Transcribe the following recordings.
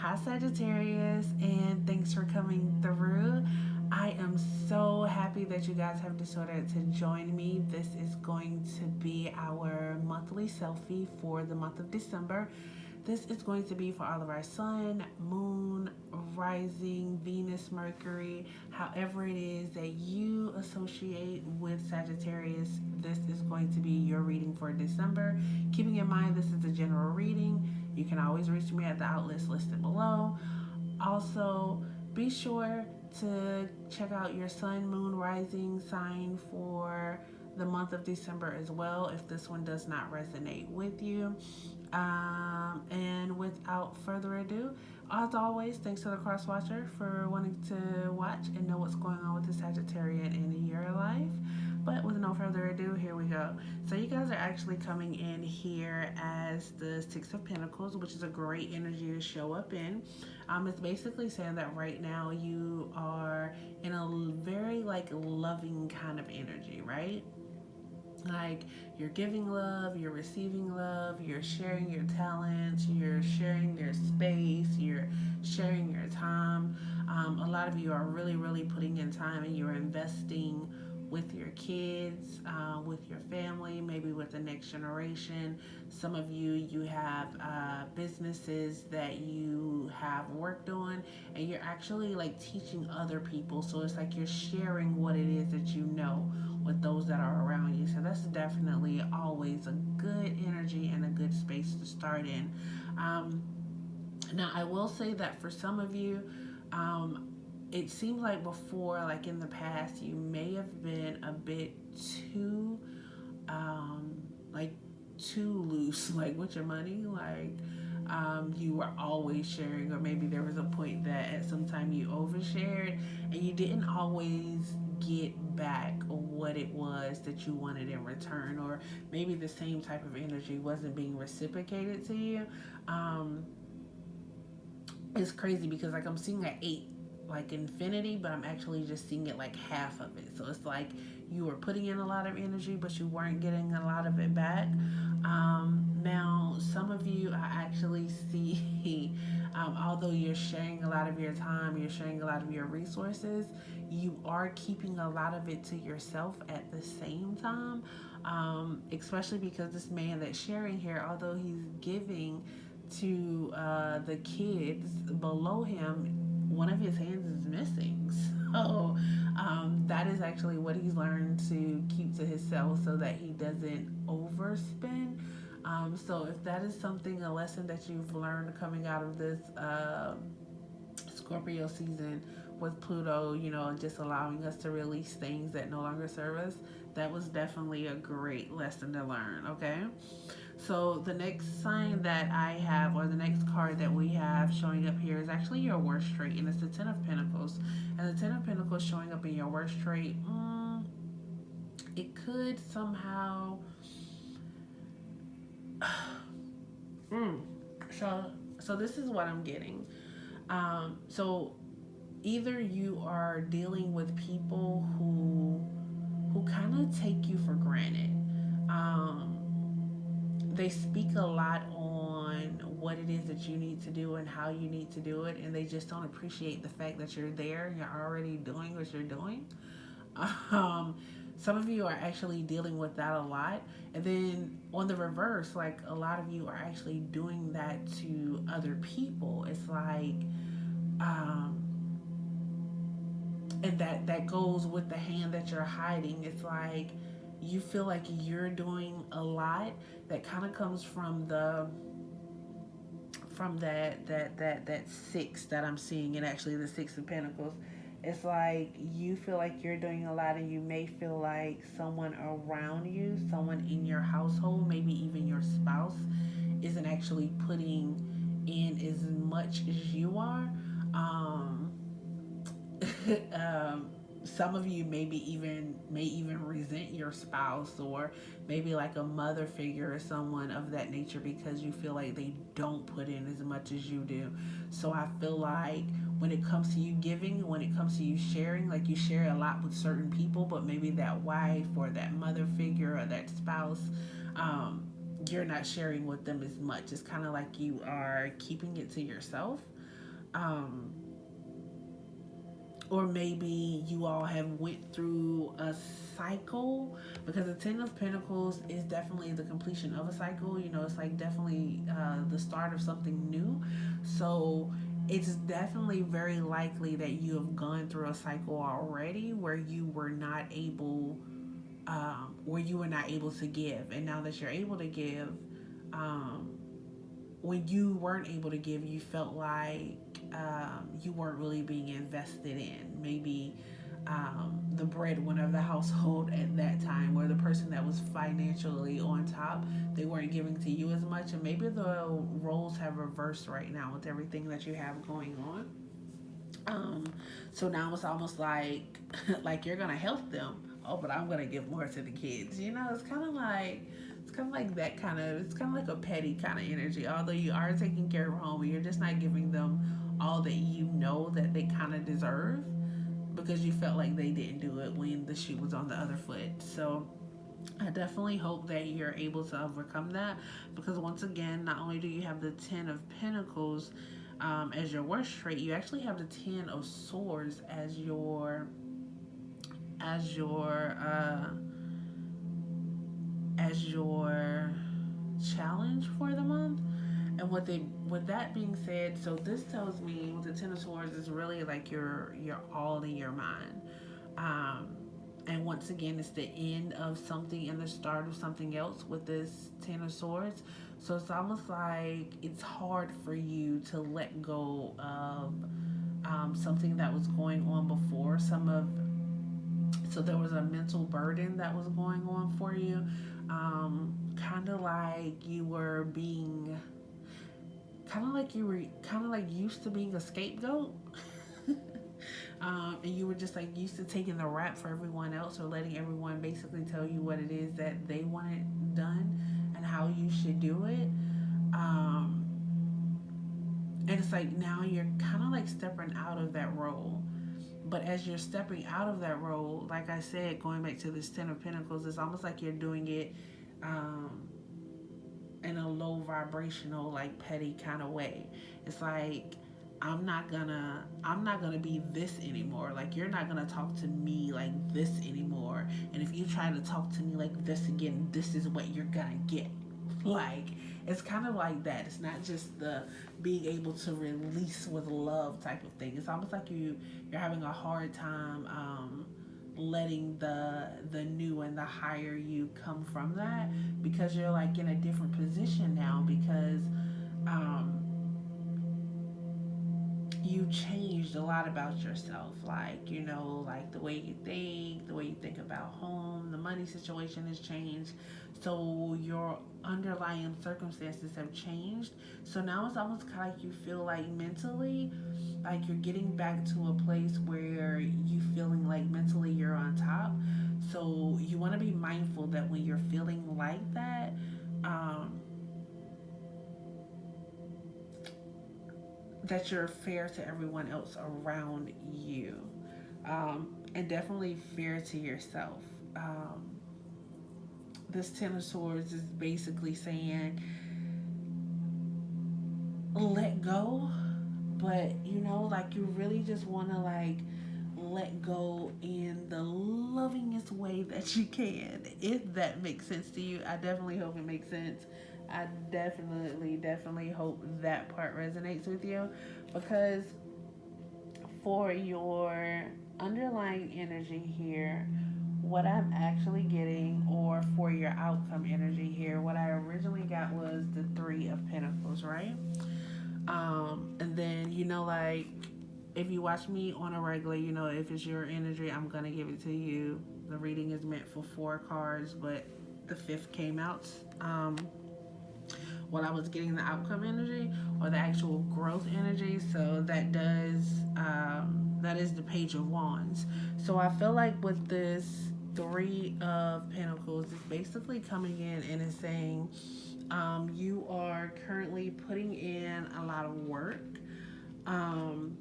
Hi, Sagittarius, and thanks for coming through. I am so happy that you guys have decided to join me. This is going to be our monthly selfie for the month of December. This is going to be for all of our sun, moon, rising, Venus, Mercury, however it is that you associate with Sagittarius. This is going to be your reading for December. Keeping in mind, this is a general reading. You can always reach me at the outlets listed below. Also, be sure to check out your sun, moon, rising sign for the month of December as well if this one does not resonate with you. And without further ado, as always, thanks to the cross watcher for wanting to watch and know what's going on with the Sagittarian in your life. But with no further ado, here we go. So you guys are actually coming in here as the Six of Pentacles, which is a great energy to show up in. It's basically saying that right now you are in a very like loving kind of energy, right? Like you're giving love, you're receiving love, you're sharing your talents, you're sharing your space, you're sharing your time. A lot of you are really, really putting in time and you're investing with your kids, with your family, maybe with the next generation. Some of you, you have businesses that you have worked on and you're actually like teaching other people. So it's like you're sharing what it is that you know with those that are around you. So that's definitely always a good energy and a good space to start in. Um, Now, I will say that for some of you, um, it seems like before, like in the past, you may have been a bit too, like too loose, like with your money, like you were always sharing, or maybe there was a point that at some time you overshared and you didn't always get back what it was that you wanted in return, or maybe the same type of energy wasn't being reciprocated to you. Um, it's crazy because like I'm seeing an eight like infinity, but I'm actually just seeing it like half of it. So it's like you were putting in a lot of energy, but you weren't getting a lot of it back. Now, some of you I actually see, although you're sharing a lot of your time, you're sharing a lot of your resources, you are keeping a lot of it to yourself at the same time. Especially because this man that's sharing here, although he's giving to the kids below him, one of his hands is missing. So that is actually what he's learned to keep to himself so that he doesn't overspend. So if that is something, a lesson that you've learned coming out of this Scorpio season with Pluto, you know, just allowing us to release things that no longer serve us, that was definitely a great lesson to learn, okay? So the next sign that I have, or the next card that we have showing up here, is actually your worst trait, and it's the Ten of Pentacles. And the Ten of Pentacles showing up in your worst trait, it could somehow. mm, so this is what I'm getting. So either you are dealing with people who kind of take you for granted. Um, they speak a lot on what it is that you need to do and how you need to do it, and they just don't appreciate the fact that you're there and you're already doing what you're doing. um, some of you are actually dealing with that a lot, and then on the reverse, like a lot of you are actually doing that to other people. It's like um, and that goes with the hand that you're hiding. It's like you feel like you're doing a lot that kind of comes from the from that six that I'm seeing, and actually the Six of Pentacles. It's like you feel like you're doing a lot, and you may feel like someone around you, someone in your household, maybe even your spouse, isn't actually putting in as much as you are. Um, um, some of you may even resent your spouse, or maybe like a mother figure or someone of that nature, because you feel like they don't put in as much as you do. So I feel like when it comes to you giving, when it comes to you sharing, like you share a lot with certain people, but maybe that wife or that mother figure or that spouse, you're not sharing with them as much. It's kind of like you are keeping it to yourself. um, or maybe you all have went through a cycle, because the Ten of Pentacles is definitely the completion of a cycle. You know, it's like definitely the start of something new. So it's definitely very likely that you have gone through a cycle already where you were not able, where you were not able to give, and now that you're able to give, um, when you weren't able to give, you felt like you weren't really being invested in. Maybe the breadwinner of the household at that time, or the person that was financially on top, they weren't giving to you as much. And maybe the roles have reversed right now with everything that you have going on. Um, so now it's almost like like you're gonna help them. Oh, but I'm gonna give more to the kids. You know, it's kind of like that kind of, it's kind of like a petty kind of energy. Although you are taking care of home, you're just not giving them all that you know that they kind of deserve, because you felt like they didn't do it when the shoe was on the other foot. So I definitely hope that you're able to overcome that, because once again, not only do you have the Ten of Pentacles as your worst trait, you actually have the Ten of Swords as your as your challenge for the month. And with that being said, so this tells me with the Ten of Swords is really like you're all in your mind. Um, and once again, it's the end of something and the start of something else with this Ten of Swords. So it's almost like it's hard for you to let go of something that was going on before. So there was a mental burden that was going on for you. Kind of like you were being, kind of like you were kind of like used to being a scapegoat. And you were just like used to taking the rap for everyone else, or letting everyone basically tell you what it is that they want it done and how you should do it. Um, and it's like now you're kind of like stepping out of that role. But as you're stepping out of that role, like I said, going back to this Ten of Pentacles, it's almost like you're doing it um, in a low vibrational, like petty kind of way. It's like I'm not gonna be this anymore. Like you're not gonna talk to me like this anymore. And if you try to talk to me like this again, this is what you're gonna get. Like it's kind of like that. It's not just the being able to release with love type of thing. It's almost like you're having a hard time letting the new and the higher you come from that, because you're like in a different position now, because um, you changed a lot about yourself. Like, you know, like the way you think about home, the money situation has changed. So your underlying circumstances have changed. So now it's almost kind of like you feel like mentally, like you're getting back to a place where you feeling like mentally you're on top. So you want to be mindful that when you're feeling like that, um, that you're fair to everyone else around you, and definitely fair to yourself. This Ten of Swords is basically saying let go, but you know, like you really just want to like let go in the lovingest way that you can, if that makes sense to you. I definitely hope it makes sense. I definitely hope that part resonates with you, because for your underlying energy here, what I'm actually getting, or for your outcome energy here, what I originally got was the Three of Pentacles, right? And then, you know, like if you watch me on a regular, you know, if it's your energy, I'm gonna give it to you. The reading is meant for 4 cards, but the fifth came out. While I was getting the outcome energy or the actual growth energy. So that is the Page of Wands. So I feel like with this Three of Pentacles, it's basically coming in and it's saying you are currently putting in a lot of work. Um,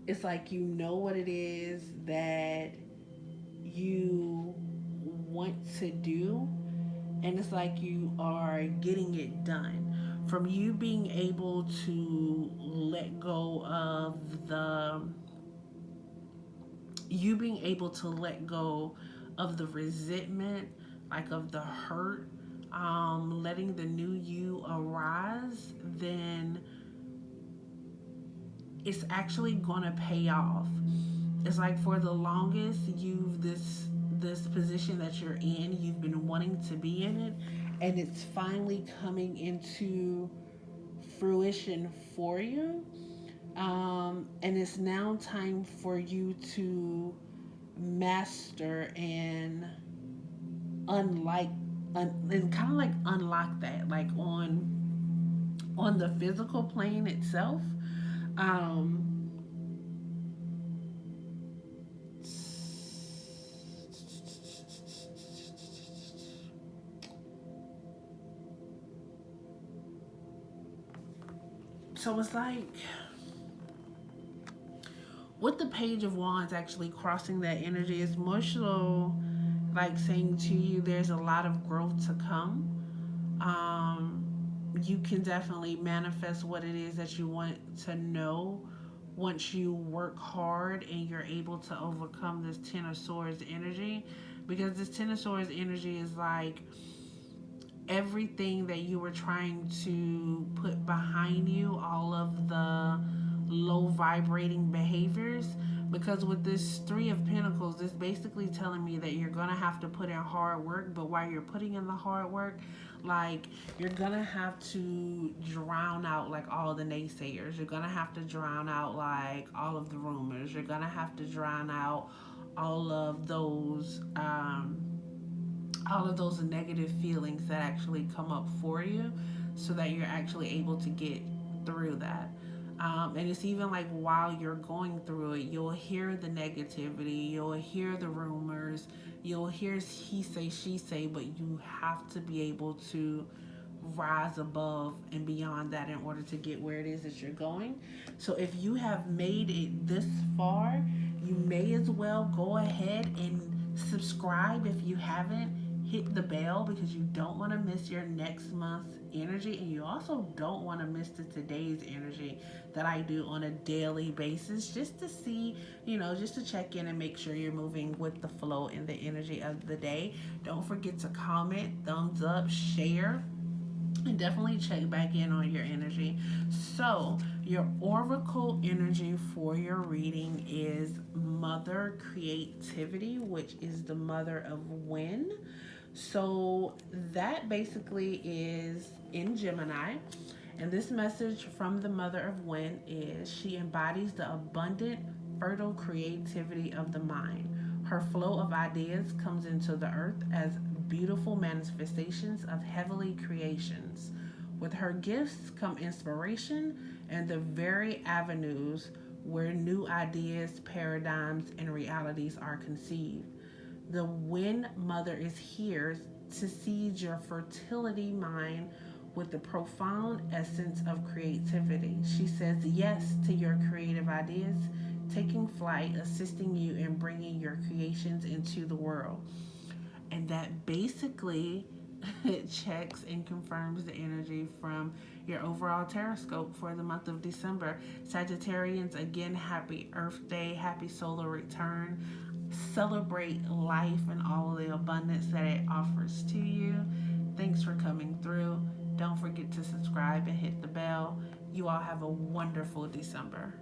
it's like you know what it is that you want to do, and it's like you are getting it done. from you being able to let go of the resentment, like of the hurt, letting the new you arise, then it's actually gonna pay off. It's like for the longest you've this position that you're in, you've been wanting to be in it, and it's finally coming into fruition for you. And it's now time for you to master and unlike and kind of like unlock that, like on the physical plane itself. um so it's like with the Page of Wands actually crossing that energy, it's more so like saying to you there's a lot of growth to come. um you can definitely manifest what it is that you want to know once you work hard and you're able to overcome this Ten of Swords energy, because this Ten of Swords energy is like everything that you were trying to put behind you, all of the low vibrating behaviors. Because with this Three of Pentacles, it's basically telling me that you're gonna have to put in hard work, but while you're putting in the hard work, like you're gonna have to drown out like all the naysayers. You're gonna have to drown out like all of the rumors. You're gonna have to drown out all of those negative feelings that actually come up for you, so that you're actually able to get through that. And it's even like while you're going through it, you'll hear the negativity, you'll hear the rumors, you'll hear he say, she say, but you have to be able to rise above and beyond that in order to get where it is that you're going. So if you have made it this far, you may as well go ahead and subscribe if you haven't. Hit the bell because you don't want to miss your next month's energy, and you also don't want to miss the today's energy that I do on a daily basis, just to see, just to check in and make sure you're moving with the flow and the energy of the day. Don't forget to comment, thumbs up, share, and definitely check back in on your energy. So your oracle energy for your reading is Mother Creativity, which is the mother of wind. So that basically is in Gemini. And this message from the mother of wind is she embodies the abundant, fertile creativity of the mind. Her flow of ideas comes into the earth as beautiful manifestations of heavenly creations. With her gifts come inspiration and the very avenues where new ideas, paradigms, and realities are conceived. The Wind Mother is here to seed your fertility mind with the profound essence of creativity. She says yes to your creative ideas, taking flight, assisting you in bringing your creations into the world. And that basically it checks and confirms the energy from your overall tarot for the month of December. Sagittarians, again, happy Earth Day, happy solar return. Celebrate life and all of the abundance that it offers to you. Thanks for coming through. Don't forget to subscribe and hit the bell. You all have a wonderful December.